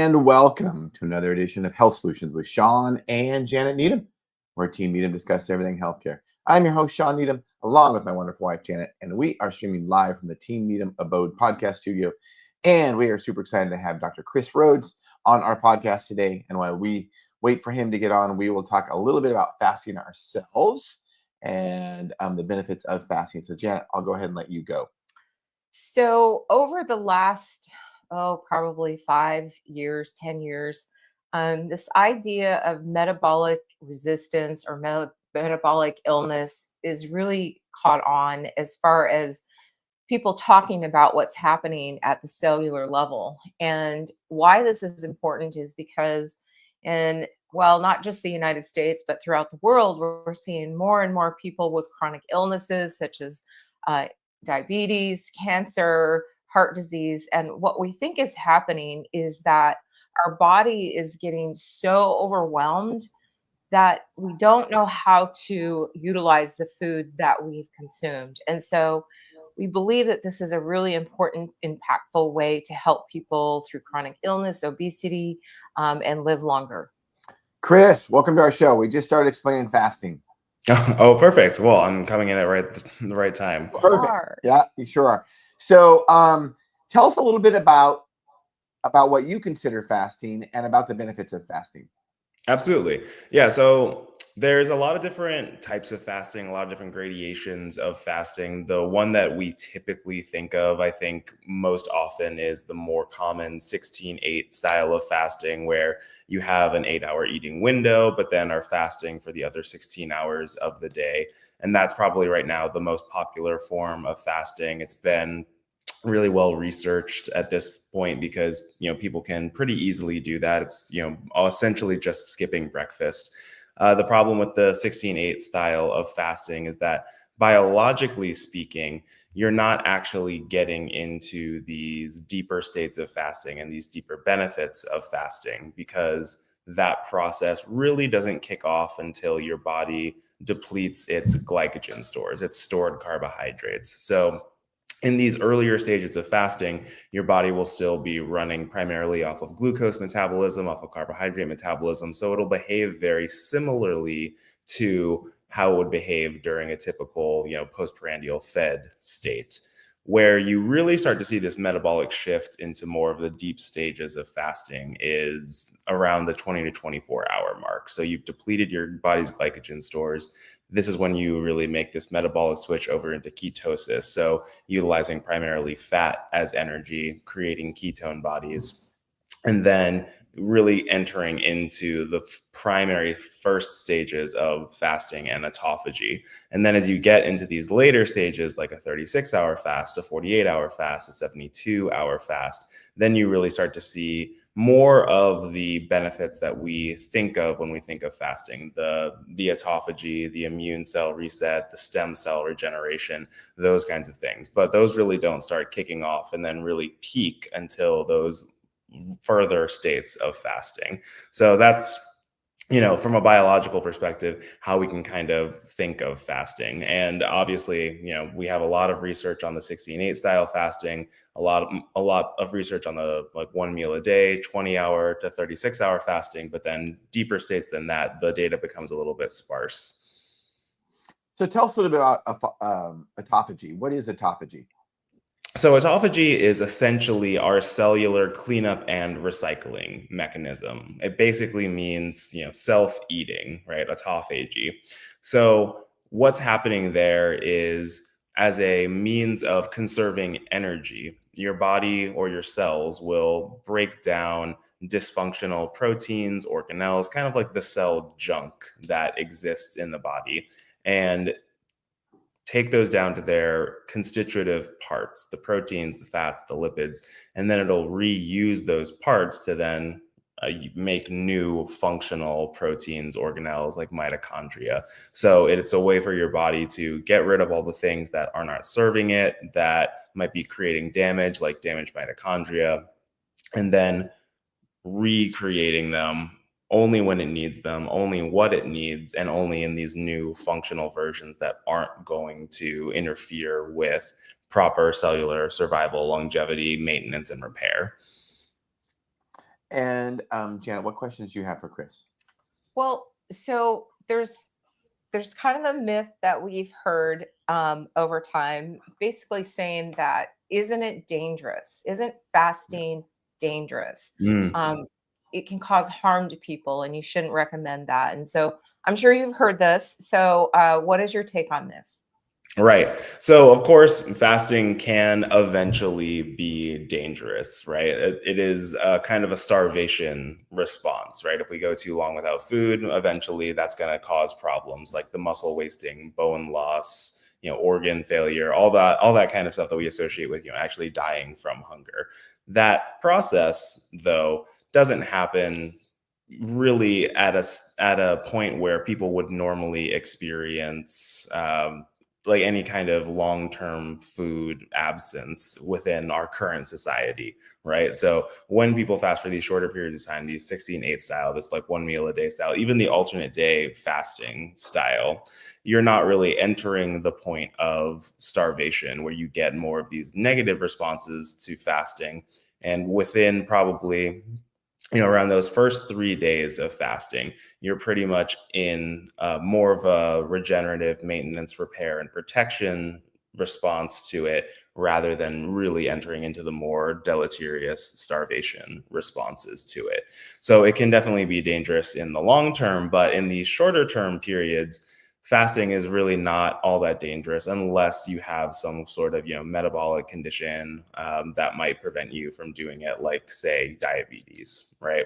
and welcome to another edition of Health Solutions with Shawn and Janet Needham, where Team Needham discusses everything healthcare. I'm your host, Shawn Needham, along with my wonderful wife, Janet, and we are streaming live from the Team Needham Abode podcast studio. And we are super excited to have Dr. Chris Rhodes on our podcast today. And while we wait for him to get on, we will talk a little bit about fasting ourselves and the benefits of fasting. So, Janet, I'll go ahead and let you go. So over the last, probably 5 years, 10 years, this idea of metabolic resistance or metabolic illness is really caught on as far as people talking about what's happening at the cellular level. And why this is important is because not just the United States, but throughout the world, we're seeing more and more people with chronic illnesses such as diabetes, cancer, heart disease. And what we think is happening is that our body is getting so overwhelmed that we don't know how to utilize the food that we've consumed. And so we believe that this is a really important, impactful way to help people through chronic illness, obesity, and live longer. Chris, welcome to our show. We just started explaining fasting. Oh, perfect. Well, I'm coming in at the right time. Perfect. Yeah, you sure are. So tell us a little bit about what you consider fasting and about the benefits of fasting. Absolutely. Yeah. So there's a lot of different types of fasting, a lot of different gradations of fasting. The one that we typically think of, I think most often, is the more common 16-8 style of fasting, where you have an 8-hour eating window, but then are fasting for the other 16 hours of the day. And that's probably right now the most popular form of fasting. It's been really well researched at this point because, people can pretty easily do that. It's, essentially just skipping breakfast. The problem with the 16-8 style of fasting is that, biologically speaking, you're not actually getting into these deeper states of fasting and these deeper benefits of fasting, because that process really doesn't kick off until your body depletes its glycogen stores, its stored carbohydrates. So in these earlier stages of fasting, your body will still be running primarily off of glucose metabolism, off of carbohydrate metabolism. So it'll behave very similarly to how it would behave during a typical, postprandial fed state. Where you really start to see this metabolic shift into more of the deep stages of fasting is around the 20 to 24 hour mark. So you've depleted your body's glycogen stores. This is when you really make this metabolic switch over into ketosis. So utilizing primarily fat as energy, creating ketone bodies, and then really entering into the primary first stages of fasting and autophagy. And then as you get into these later stages, like a 36-hour fast, a 48-hour fast, a 72-hour fast, then you really start to see more of the benefits that we think of when we think of fasting: the autophagy, the immune cell reset, the stem cell regeneration, those kinds of things. But those really don't start kicking off and then really peak until those further states of fasting. So that's, from a biological perspective, how we can kind of think of fasting. And obviously, we have a lot of research on the 16-8 style fasting, a lot of research on the one meal a day, 20-hour to 36-hour fasting, but then deeper states than that, the data becomes a little bit sparse. So tell us a little bit about autophagy. What is autophagy? So autophagy is essentially our cellular cleanup and recycling mechanism. It basically means, self-eating, right? Autophagy. So what's happening there is, as a means of conserving energy, your body or your cells will break down dysfunctional proteins, organelles, kind of like the cell junk that exists in the body, and take those down to their constitutive parts, the proteins, the fats, the lipids, and then it'll reuse those parts to then make new functional proteins, organelles like mitochondria. So it's a way for your body to get rid of all the things that are not serving it, that might be creating damage, like damaged mitochondria, and then recreating them only when it needs them, only what it needs, and only in these new functional versions that aren't going to interfere with proper cellular survival, longevity, maintenance, and repair. And Janet, what questions do you have for Chris? Well, so there's kind of a myth that we've heard over time, basically saying that isn't it dangerous? Isn't fasting dangerous? Mm. It can cause harm to people, and you shouldn't recommend that. And so I'm sure you've heard this. So what is your take on this? Right. So, of course, fasting can eventually be dangerous, right? It is kind of a starvation response, right? If we go too long without food, eventually that's going to cause problems like the muscle wasting, bone loss, organ failure, all that kind of stuff that we associate with, actually dying from hunger. That process, though, doesn't happen really at a point where people would normally experience like any kind of long-term food absence within our current society, right? So when people fast for these shorter periods of time, these 16-8 style, this like 1 meal a day style, even the alternate day fasting style, you're not really entering the point of starvation where you get more of these negative responses to fasting. And within probably around those first 3 days of fasting, you're pretty much in more of a regenerative maintenance, repair, and protection response to it rather than really entering into the more deleterious starvation responses to it. So it can definitely be dangerous in the long term, but in these shorter term periods, fasting is really not all that dangerous unless you have some sort of metabolic condition that might prevent you from doing it, like say diabetes, right?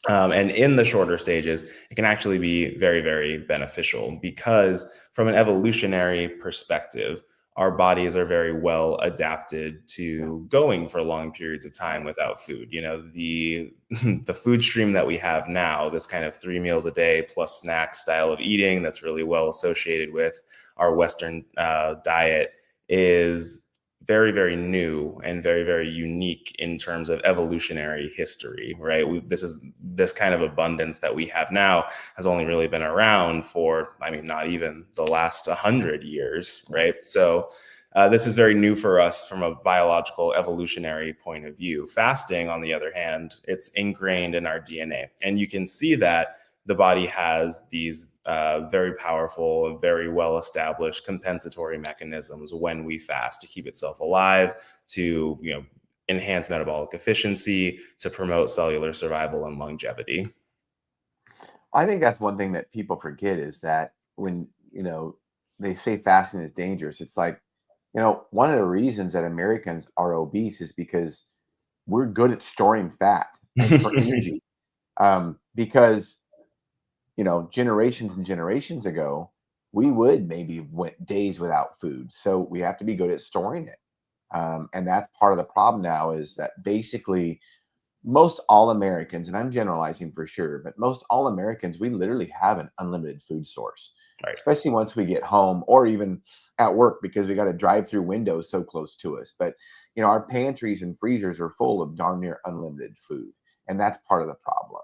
And in the shorter stages, it can actually be very, very beneficial because from an evolutionary perspective, our bodies are very well adapted to going for long periods of time without food. The the food stream that we have now, this kind of 3 meals a day plus snack style of eating that's really well associated with our Western diet, is very, very new and very, very unique in terms of evolutionary history, right? This kind of abundance that we have now has only really been around for, I mean, not even the last 100 years, right? So this is very new for us from a biological evolutionary point of view. Fasting, on the other hand, it's ingrained in our DNA. And you can see that the body has these very powerful, very well-established compensatory mechanisms when we fast to keep itself alive, to enhance metabolic efficiency, to promote cellular survival and longevity. I think that's one thing that people forget is that when, they say fasting is dangerous, it's like, one of the reasons that Americans are obese is because we're good at storing fat and for energy. Because, generations and generations ago, we would maybe went days without food. So we have to be good at storing it. And that's part of the problem now is that basically most all Americans, and I'm generalizing for sure, but most all Americans, we literally have an unlimited food source, Right. especially once we get home or even at work because we got a drive-through window so close to us. But, our pantries and freezers are full of darn near unlimited food. And that's part of the problem.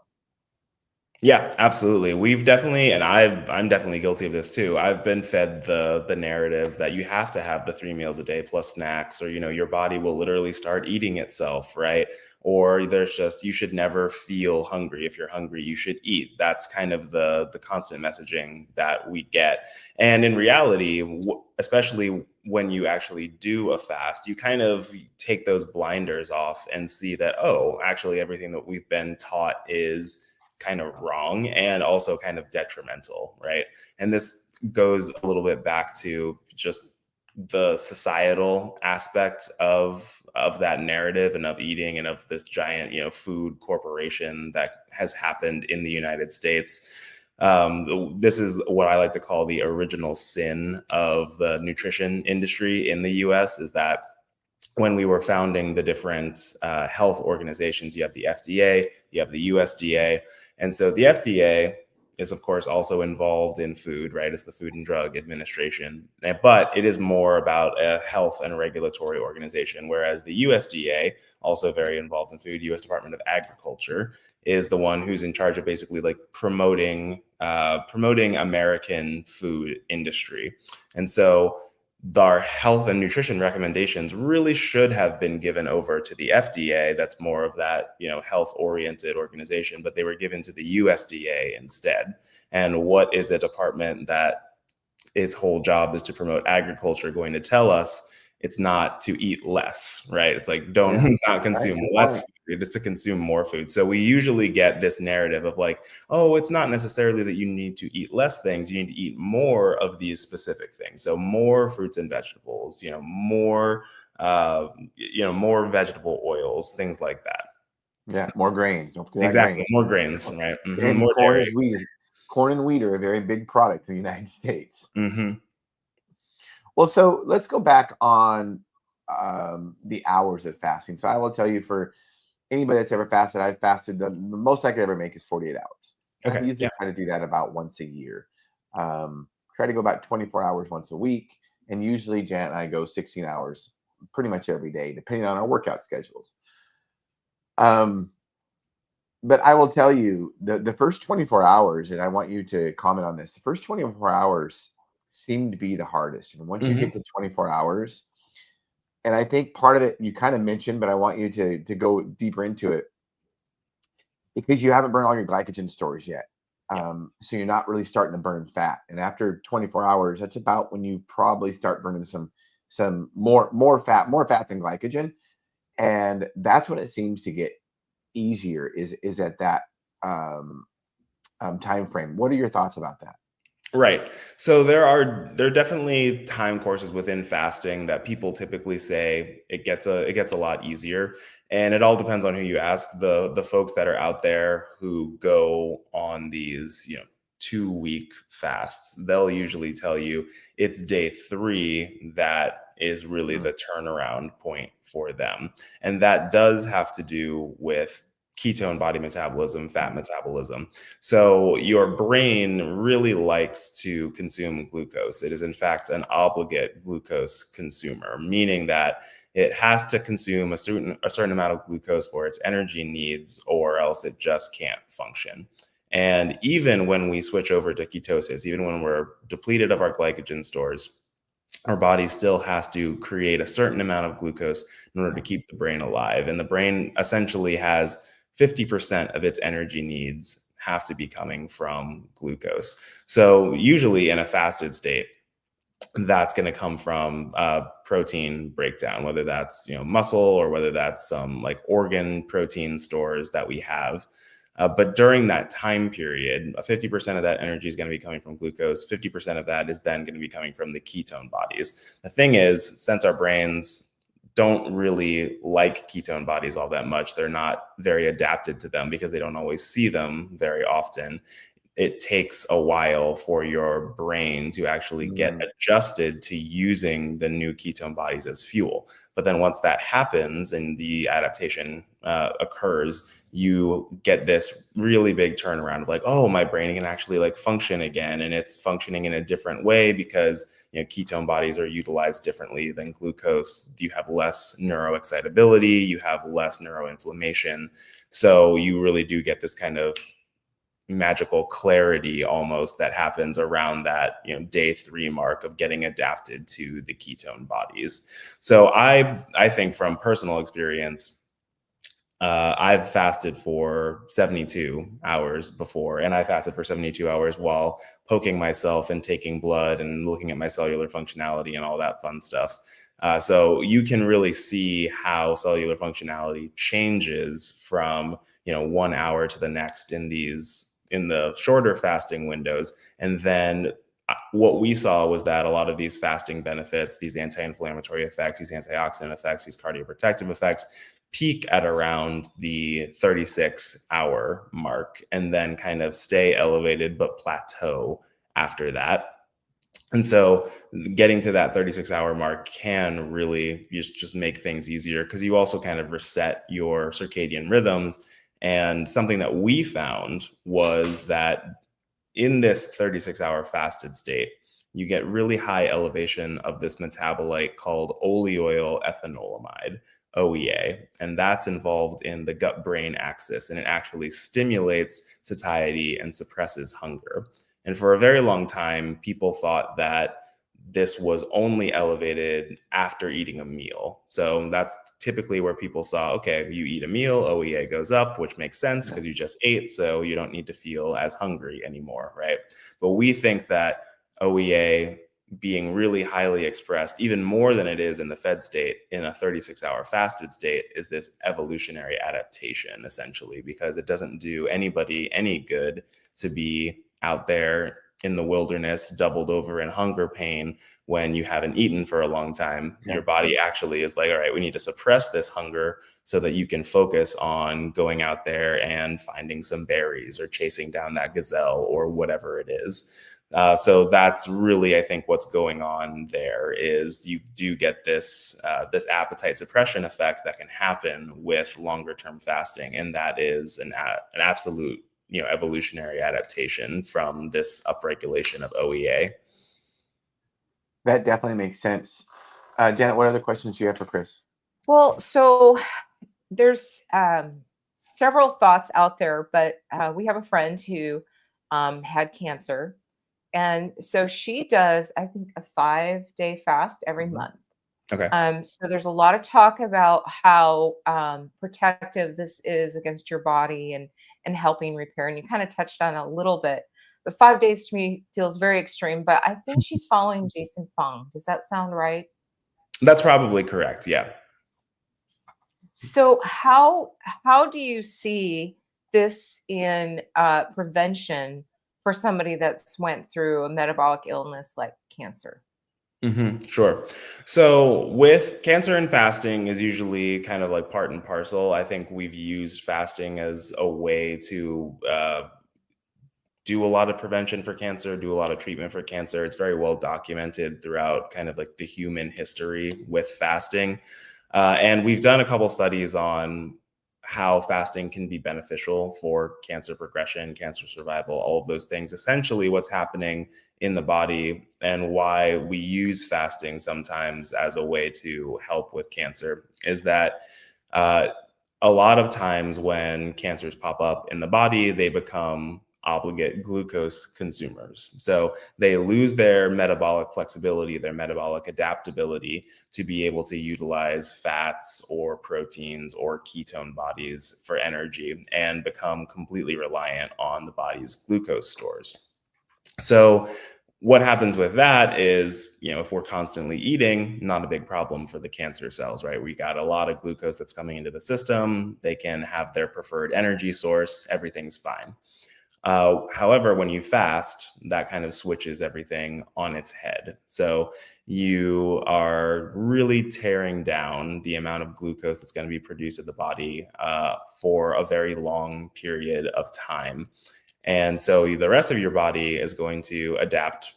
Yeah, absolutely. We've definitely, and I'm definitely guilty of this too. I've been fed the narrative that you have to have the 3 meals a day plus snacks, or your body will literally start eating itself, right? Or there's just you should never feel hungry. If you're hungry, you should eat. That's kind of the constant messaging that we get. And in reality, especially when you actually do a fast, you kind of take those blinders off and see that, oh, actually everything that we've been taught is kind of wrong and also kind of detrimental, right? And this goes a little bit back to just the societal aspect of that narrative and of eating and of this giant food corporation that has happened in the United States. This is what I like to call the original sin of the nutrition industry in the US, is that when we were founding the different health organizations, you have the FDA, you have the USDA. And so the FDA is, of course, also involved in food, right? It's the Food and Drug Administration. But it is more about a health and regulatory organization, whereas the USDA, also very involved in food, US Department of Agriculture, is the one who's in charge of basically like promoting American food industry. And so our health and nutrition recommendations really should have been given over to the FDA. That's more of that, health oriented organization, but they were given to the USDA instead. And what is a department that its whole job is to promote agriculture going to tell us? It's not to eat less, right? It's like, don't not consume less food, it's to consume more food. So we usually get this narrative of like, oh, it's not necessarily that you need to eat less things, you need to eat more of these specific things. So more fruits and vegetables, more more vegetable oils, things like that. Yeah, more grains. Don't forget Exactly, grains. more grains, right? And More corn dairy. corn and wheat are a very big product in the United States. Mm-hmm. Well, so let's go back on the hours of fasting. So I will tell you, for anybody that's ever fasted, I've fasted, the most I could ever make is 48 hours. I Okay. usually try to do that about once a year. Try to go about 24 hours once a week. And usually Janet and I go 16 hours pretty much every day, depending on our workout schedules. But I will tell you, the first 24 hours, and I want you to comment on this, the first 24 hours seem to be the hardest. And once you get to 24 hours, and I think part of it you kind of mentioned, but I want you to go deeper into it, because you haven't burned all your glycogen stores yet. So you're not really starting to burn fat. And after 24 hours, that's about when you probably start burning some more fat than glycogen. And that's when it seems to get easier, is at that time frame. What are your thoughts about that? Right. So there are definitely time courses within fasting that people typically say it gets a lot easier, and it all depends on who you ask. The folks that are out there who go on these 2-week fasts, they'll usually tell you it's day 3 that is really the turnaround point for them, and that does have to do with ketone body metabolism, fat metabolism. So your brain really likes to consume glucose. It is in fact an obligate glucose consumer, meaning that it has to consume a certain amount of glucose for its energy needs, or else it just can't function. And even when we switch over to ketosis, even when we're depleted of our glycogen stores, our body still has to create a certain amount of glucose in order to keep the brain alive. And the brain essentially has 50% of its energy needs have to be coming from glucose. So usually in a fasted state, that's going to come from protein breakdown, whether that's muscle, or whether that's some like organ protein stores that we have. But during that time period, 50% of that energy is going to be coming from glucose. 50% of that is then going to be coming from the ketone bodies. The thing is, since our brains don't really like ketone bodies all that much, they're not very adapted to them because they don't always see them very often. It takes a while for your brain to actually get adjusted to using the new ketone bodies as fuel. But then once that happens and the adaptation occurs, you get this really big turnaround of like, oh, my brain can actually like function again. And it's functioning in a different way because ketone bodies are utilized differently than glucose. You have less neuroexcitability, you have less neuroinflammation. So you really do get this kind of magical clarity almost that happens around that day 3 mark of getting adapted to the ketone bodies. So I think from personal experience, I've fasted for 72 hours before, and I fasted for 72 hours while poking myself and taking blood and looking at my cellular functionality and all that fun stuff. So you can really see how cellular functionality changes from 1 hour to the next in the shorter fasting windows. And then what we saw was that a lot of these fasting benefits, these anti-inflammatory effects, these antioxidant effects, these cardioprotective effects, peak at around the 36-hour mark and then kind of stay elevated but plateau after that. And so getting to that 36-hour mark can really just make things easier because you also kind of reset your circadian rhythms. And something that we found was that in this 36-hour fasted state, you get really high elevation of this metabolite called oleoyl ethanolamide, OEA, and that's involved in the gut-brain axis, and it actually stimulates satiety and suppresses hunger. And for a very long time, people thought that this was only elevated after eating a meal. So that's typically where people saw, okay, you eat a meal, OEA goes up, which makes sense because you just ate, so you don't need to feel as hungry anymore, right? But we think that OEA being really highly expressed, even more than it is in the fed state, in a 36-hour fasted state, is this evolutionary adaptation, essentially, because it doesn't do anybody any good to be out there in the wilderness, doubled over in hunger pain when you haven't eaten for a long time. Your body actually is like, all right, we need to suppress this hunger so that you can focus on going out there and finding some berries or chasing down that gazelle or whatever it is. So that's really, I think, what's going on there is you do get this this appetite suppression effect that can happen with longer term fasting, and that is an absolute evolutionary adaptation from this upregulation of OEA. That definitely makes sense. Janet, what other questions do you have for Chris? Well, so there's several thoughts out there, but we have a friend who had cancer. And so she does, I think, a 5-day fast every month. Okay. So there's a lot of talk about how protective this is against your body and helping repair. And you kind of touched on a little bit. But 5 days to me feels very extreme. But I think she's following Jason Fung. Does that sound right? That's probably correct. Yeah. So how do you see this in prevention for somebody that's went through a metabolic illness like cancer? Sure. So with cancer and fasting is usually kind of like part and parcel. I think we've used fasting as a way to do a lot of prevention for cancer, do a lot of treatment for cancer. It's very well documented throughout kind of like the human history with fasting. And we've done a couple studies on how fasting can be beneficial for cancer progression, cancer survival, all of those things. Essentially, what's happening in the body and why we use fasting sometimes as a way to help with cancer is that a lot of times when cancers pop up in the body, they become obligate glucose consumers. So they lose their metabolic flexibility, their metabolic adaptability to be able to utilize fats or proteins or ketone bodies for energy and become completely reliant on the body's glucose stores. So what happens with that is, if we're constantly eating, not a big problem for the cancer cells, right? We got a lot of glucose that's coming into the system. They can have their preferred energy source. Everything's fine. However, when you fast, that kind of switches everything on its head. So you are really tearing down the amount of glucose that's going to be produced in the body for a very long period of time. And so the rest of your body is going to adapt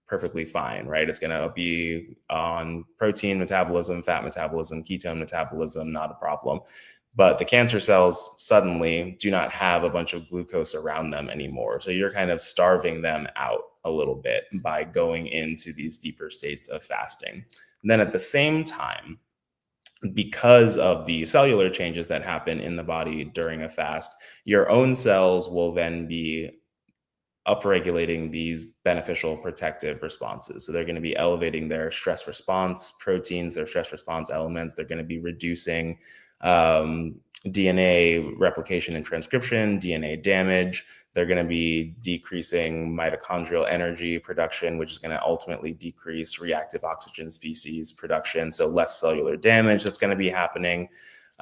perfectly fine, right? It's going to be on protein metabolism, fat metabolism, ketone metabolism, not a problem. But the cancer cells suddenly do not have a bunch of glucose around them anymore. So you're kind of starving them out a little bit by going into these deeper states of fasting. And then at the same time, because of the cellular changes that happen in the body during a fast, your own cells will then be upregulating these beneficial protective responses. So they're going to be elevating their stress response proteins, their stress response elements. They're going to be reducing DNA replication and transcription, DNA damage. They're going to be decreasing mitochondrial energy production, which is going to ultimately decrease reactive oxygen species production. So less cellular damage that's going to be happening.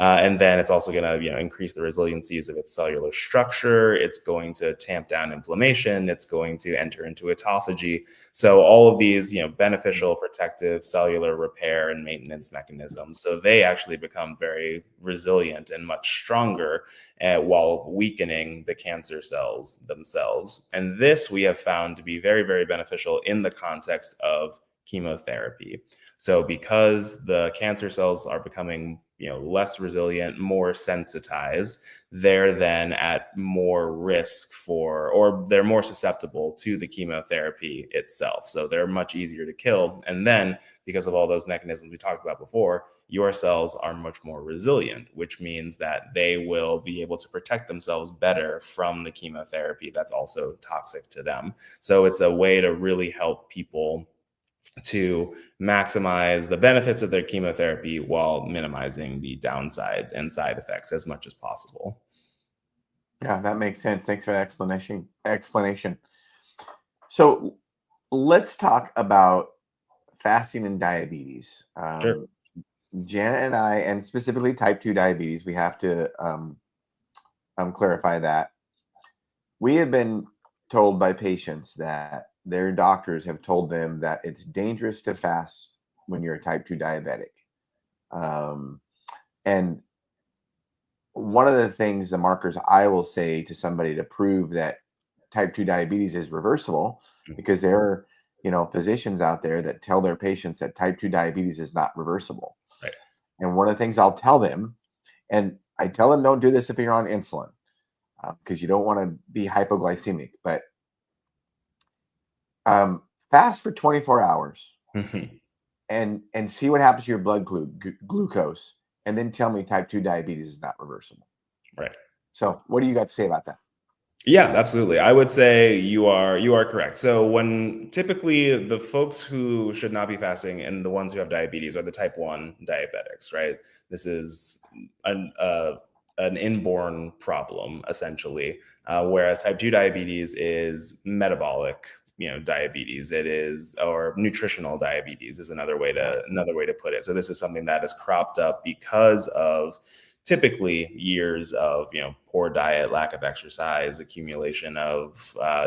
And then it's also going to, increase the resiliencies of its cellular structure. It's going to tamp down inflammation. It's going to enter into autophagy. So all of these, beneficial, protective, cellular repair and maintenance mechanisms. So they actually become very resilient and much stronger while weakening the cancer cells themselves. And this we have found to be very, very beneficial in the context of chemotherapy. So because the cancer cells are becoming less resilient, more sensitized, they're then at more risk or they're more susceptible to the chemotherapy itself. So they're much easier to kill. And then because of all those mechanisms we talked about before, your cells are much more resilient, which means that they will be able to protect themselves better from the chemotherapy that's also toxic to them. So it's a way to really help people to maximize the benefits of their chemotherapy while minimizing the downsides and side effects as much as possible. Yeah, that makes sense. Thanks for that explanation. So let's talk about fasting and diabetes. Sure. Janet and I, and specifically type 2 diabetes, we have to clarify that. We have been told by patients that their doctors have told them that it's dangerous to fast when you're a type 2 diabetic. And one of the things, the markers I will say to somebody to prove that type 2 diabetes is reversible, because there are, physicians out there that tell their patients that type 2 diabetes is not reversible. Right. And one of the things I'll tell them, and I tell them, don't do this if you're on insulin, because you don't want to be hypoglycemic, but fast for 24 hours and see what happens to your blood glucose, and then tell me type 2 diabetes is not reversible. Right. So what do you got to say about that? Yeah, absolutely. I would say you are correct. So when typically the folks who should not be fasting and the ones who have diabetes are the type 1 diabetics, right? This is an inborn problem, essentially, whereas type 2 diabetes is metabolic, diabetes. It is, or nutritional diabetes is another way to put it. So this is something that has cropped up because of typically years of poor diet, lack of exercise, accumulation of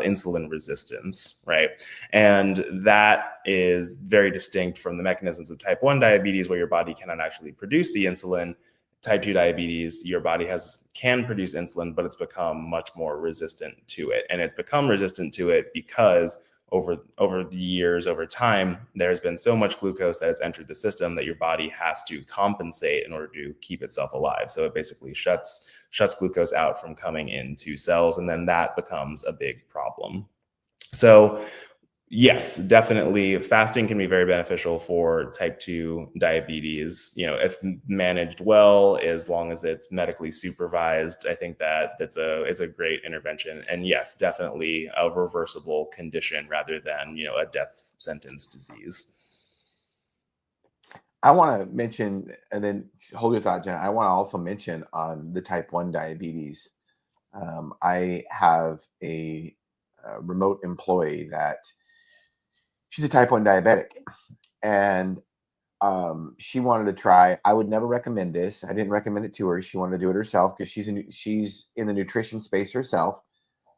insulin resistance, right? And that is very distinct from the mechanisms of type 1 diabetes, where your body cannot actually produce the insulin. Type 2 diabetes, your body can produce insulin, but it's become much more resistant to it. And it's become resistant to it because over the years, over time, there's been so much glucose that has entered the system that your body has to compensate in order to keep itself alive. So it basically shuts glucose out from coming into cells, and then that becomes a big problem. So yes, definitely fasting can be very beneficial for type 2 diabetes, if managed well, as long as it's medically supervised. I think that it's a great intervention. And yes, definitely a reversible condition rather than, a death sentence disease. I want to mention, and then hold your thought, Jen. I want to also mention on the type 1 diabetes. I have a remote employee that she's a type 1 diabetic, and she wanted to try. I would never recommend this. I didn't recommend it to her. She wanted to do it herself because she's in the nutrition space herself.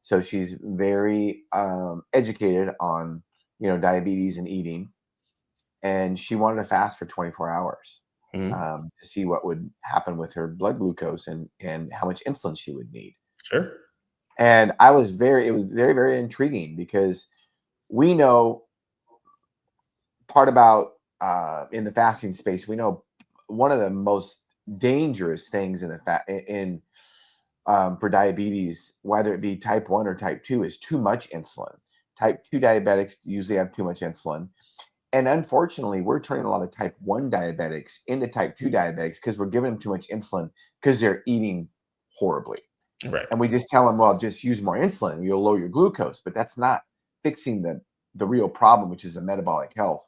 So she's very educated on, diabetes and eating. And she wanted to fast for 24 hours to see what would happen with her blood glucose and how much insulin she would need. Sure. And it was very, very intriguing, because we know part about in the fasting space, we know one of the most dangerous things for diabetes, whether it be type 1 or type 2, is too much insulin. Type 2 diabetics usually have too much insulin. And unfortunately, we're turning a lot of type 1 diabetics into type 2 diabetics because we're giving them too much insulin because they're eating horribly. Right. And we just tell them, well, just use more insulin, you'll lower your glucose. But that's not fixing the real problem, which is the metabolic health.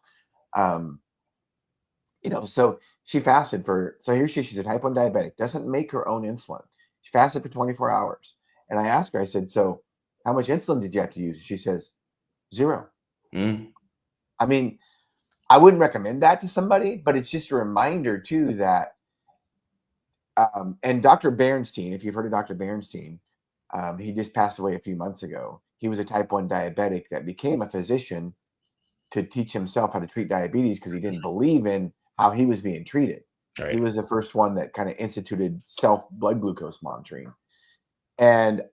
So she fasted so here she's a type 1 diabetic, doesn't make her own insulin. She fasted for 24 hours. And I asked her, I said, so how much insulin did you have to use? She says, 0. I mean, I wouldn't recommend that to somebody, but it's just a reminder too that, and Dr. Bernstein, if you've heard of Dr. Bernstein, he just passed away a few months ago. He was a type 1 diabetic that became a physician to teach himself how to treat diabetes because he didn't believe in how he was being treated. Right. He was the first one that kind of instituted self blood glucose monitoring. And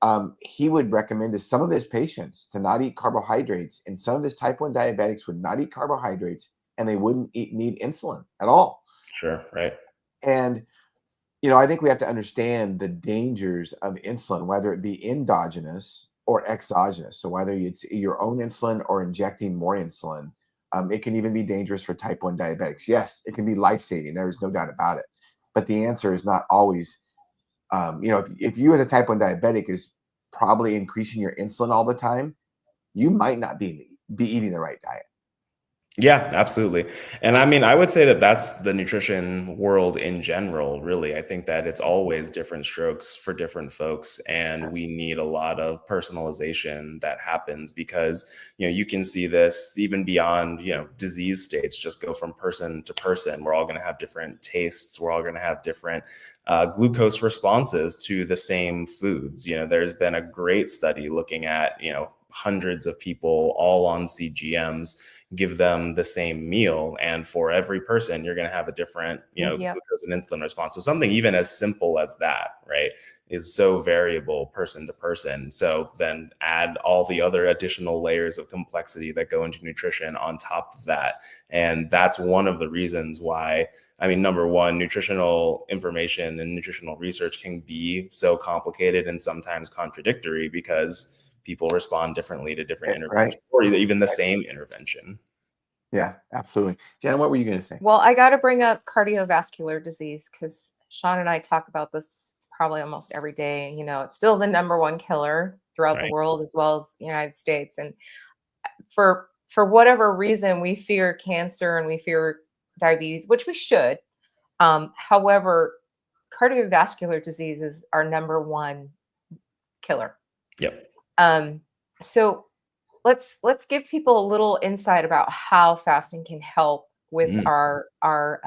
he would recommend to some of his patients to not eat carbohydrates. And some of his type 1 diabetics would not eat carbohydrates, and they wouldn't need insulin at all. Sure, right. And, I think we have to understand the dangers of insulin, whether it be endogenous or exogenous. So whether it's your own insulin or injecting more insulin, it can even be dangerous for type 1 diabetics. Yes, it can be life-saving. There is no doubt about it. But the answer is not always, if you as a type 1 diabetic is probably increasing your insulin all the time, you might not be eating the right diet. Yeah, absolutely. And I mean, I would say that that's the nutrition world in general, really. I think that it's always different strokes for different folks, and we need a lot of personalization that happens because, you can see this even beyond, disease states, just go from person to person. We're all going to have different tastes. We're all going to have different glucose responses to the same foods. There's been a great study looking at, hundreds of people all on CGMs, give them the same meal, and for every person you're going to have a different Yep. glucose and insulin response. So something even as simple as that, right, is so variable person to person. So then add all the other additional layers of complexity that go into nutrition on top of that, and that's one of the reasons why, I mean, number one, nutritional information and nutritional research can be so complicated and sometimes contradictory because people respond differently to different Right. interventions or even the same intervention. Yeah, absolutely. Jenna, what were you going to say? Well, I got to bring up cardiovascular disease because Shawn and I talk about this probably almost every day. It's still the number one killer throughout the Right. world as well as the United States. And for whatever reason, we fear cancer and we fear diabetes, which we should. However, cardiovascular disease is our number one killer. Yep. So let's give people a little insight about how fasting can help with Mhm. our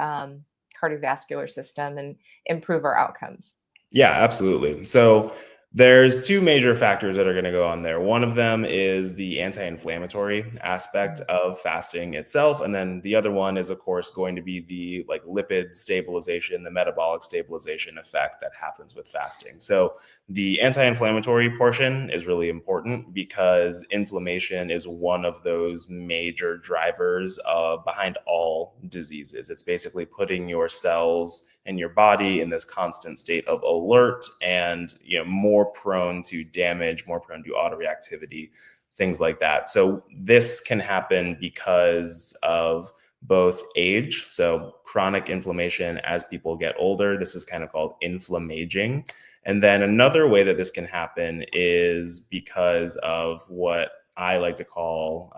cardiovascular system and improve our outcomes. Yeah, absolutely. So there's two major factors that are going to go on there. One of them is the anti-inflammatory aspect of fasting itself, and then the other one is, of course, going to be the like lipid stabilization, the metabolic stabilization effect that happens with fasting. So the anti-inflammatory portion is really important because inflammation is one of those major drivers behind all diseases. It's basically putting your cells and your body in this constant state of alert and more prone to damage, more prone to autoreactivity, things like that. So this can happen because of both age, so chronic inflammation as people get older. This is kind of called inflammaging. And then another way that this can happen is because of what I like to call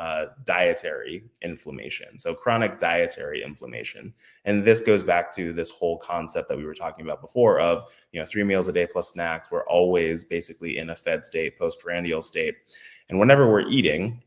dietary inflammation. So chronic dietary inflammation. And this goes back to this whole concept that we were talking about before of, 3 meals a day plus snacks. We're always basically in a fed state, postprandial state. And whenever we're eating,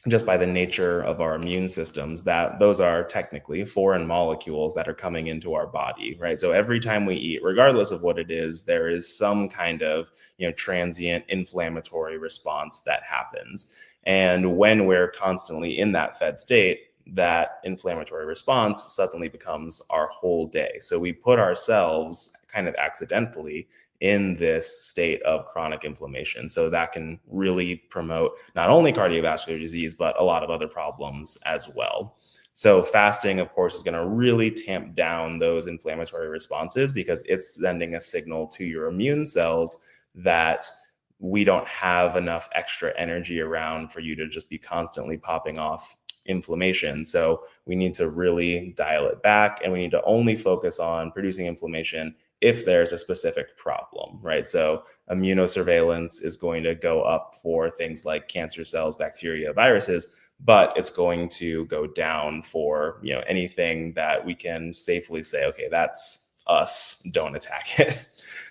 just by the nature of our immune systems, that those are technically foreign molecules that are coming into our body, right? So every time we eat, regardless of what it is, there is some kind of, transient inflammatory response that happens. And when we're constantly in that fed state, that inflammatory response suddenly becomes our whole day. So we put ourselves kind of accidentally in this state of chronic inflammation. So that can really promote not only cardiovascular disease, but a lot of other problems as well. So fasting, of course, is going to really tamp down those inflammatory responses because it's sending a signal to your immune cells that we don't have enough extra energy around for you to just be constantly popping off inflammation. So we need to really dial it back, and we need to only focus on producing inflammation if there's a specific problem, right? So immunosurveillance is going to go up for things like cancer cells, bacteria, viruses, but it's going to go down for, anything that we can safely say, okay, that's us, don't attack it.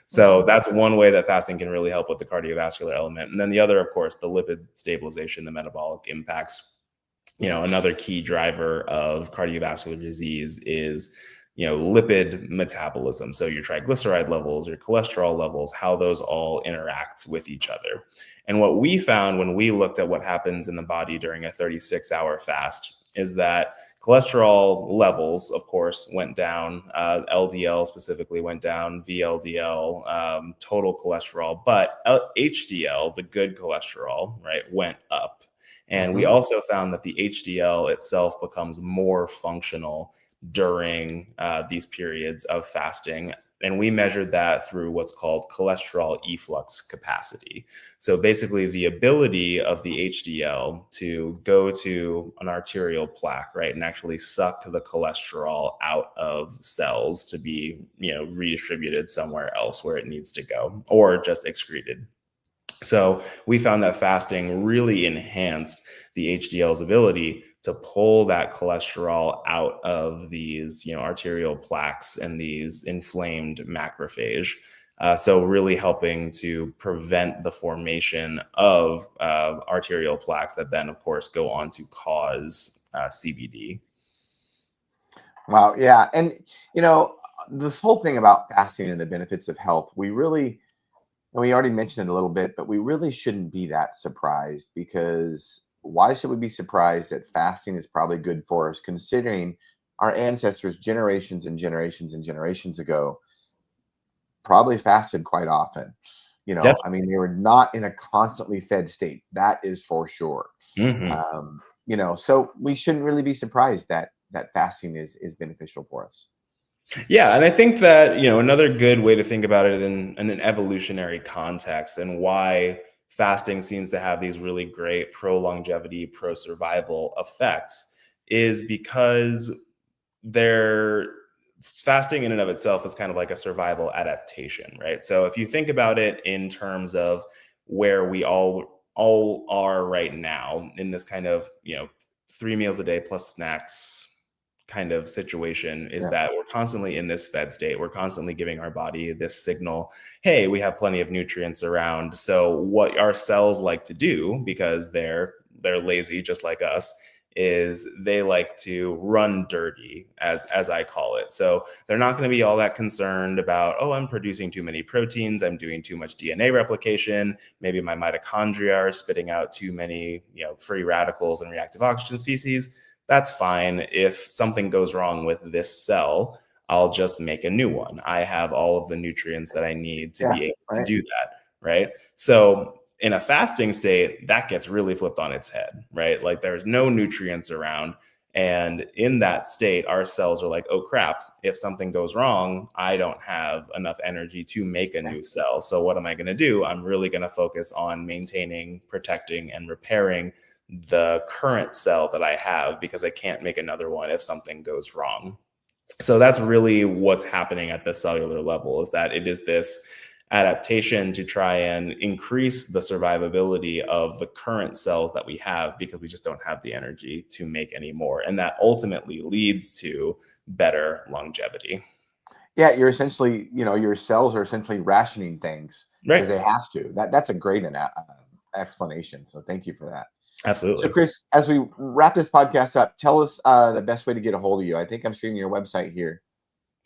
So that's one way that fasting can really help with the cardiovascular element. And then the other, of course, the lipid stabilization, the metabolic impacts. Another key driver of cardiovascular disease is, lipid metabolism. So your triglyceride levels, your cholesterol levels, how those all interact with each other. And what we found when we looked at what happens in the body during a 36-hour fast is that cholesterol levels, of course, went down. LDL specifically went down, VLDL, total cholesterol, but HDL, the good cholesterol, right, went up. And we also found that the HDL itself becomes more functional during these periods of fasting. And we measured that through what's called cholesterol efflux capacity. So basically the ability of the HDL to go to an arterial plaque, right, and actually suck the cholesterol out of cells to be, redistributed somewhere else where it needs to go, or just excreted. So we found that fasting really enhanced the HDL's ability to pull that cholesterol out of these, arterial plaques and these inflamed macrophage. So really helping to prevent the formation of arterial plaques that then, of course, go on to cause CVD. Wow. Yeah. And, this whole thing about fasting and the benefits of health, and we already mentioned it a little bit, but we really shouldn't be that surprised, because why should we be surprised that fasting is probably good for us, considering our ancestors generations and generations and generations ago probably fasted quite often. I mean, they were not in a constantly fed state. That is for sure. Definitely. So we shouldn't really be surprised that fasting is beneficial for us. Yeah, and I think that, another good way to think about it in an evolutionary context, and why fasting seems to have these really great pro longevity, pro survival effects, is because they're fasting in and of itself is kind of like a survival adaptation, right? So if you think about it in terms of where we all are right now in this kind of, 3 meals a day plus snacks kind of situation, is Yeah. that we're constantly in this fed state. We're constantly giving our body this signal, hey, we have plenty of nutrients around. So what our cells like to do, because they're lazy just like us, is they like to run dirty, as I call it. So they're not going to be all that concerned about, oh, I'm producing too many proteins, I'm doing too much DNA replication, maybe my mitochondria are spitting out too many, free radicals and reactive oxygen species. That's fine. If something goes wrong with this cell, I'll just make a new one. I have all of the nutrients that I need to Yeah. be able to Right. do that, right? So in a fasting state, that gets really flipped on its head, right? Like there's no nutrients around. And in that state, our cells are like, oh crap, if something goes wrong, I don't have enough energy to make a new cell. So what am I going to do? I'm really going to focus on maintaining, protecting, and repairing the current cell that I have, because I can't make another one if something goes wrong. So that's really what's happening at the cellular level, is that it is this adaptation to try and increase the survivability of the current cells that we have, because we just don't have the energy to make any more. And that ultimately leads to better longevity. Yeah, you're essentially, your cells are essentially rationing things because Right. they have to. That's a great explanation. So thank you for that. So, Absolutely. Chris, as we wrap this podcast up, tell us the best way to get a hold of you. I think I'm streaming your website here.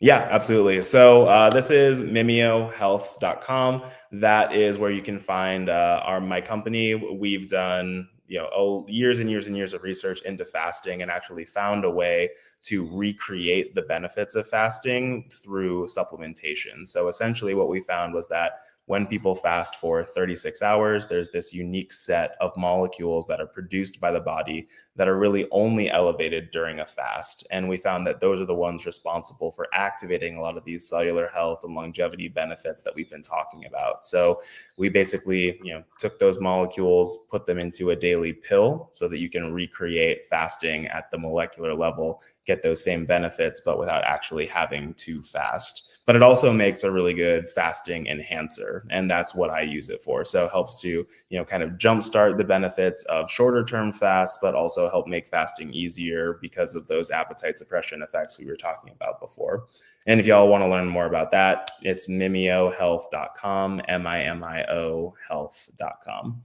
Yeah, absolutely. So this is mimiohealth.com. That is where you can find my company. We've done years and years and years of research into fasting, and actually found a way to recreate the benefits of fasting through supplementation. So essentially what we found was that when people fast for 36 hours, there's this unique set of molecules that are produced by the body that are really only elevated during a fast. And we found that those are the ones responsible for activating a lot of these cellular health and longevity benefits that we've been talking about. So we basically, took those molecules, put them into a daily pill so that you can recreate fasting at the molecular level, get those same benefits, but without actually having to fast. But it also makes a really good fasting enhancer. And that's what I use it for. So it helps to, kind of jumpstart the benefits of shorter term fasts, but also help make fasting easier because of those appetite suppression effects we were talking about before. And if y'all want to learn more about that, it's mimiohealth.com, MIMIO health.com.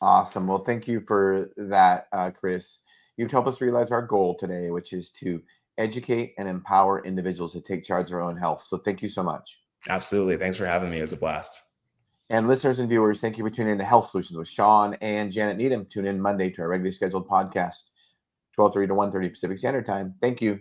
Awesome. Well, thank you for that, Chris. You've helped us realize our goal today, which is to educate and empower individuals to take charge of their own health. So thank you so much. Absolutely. Thanks for having me. It was a blast. And listeners and viewers, thank you for tuning in to Health Solutions with Shawn and Janet Needham. Tune in Monday to our regularly scheduled podcast, 12:30 to 1:30 Pacific Standard Time. Thank you.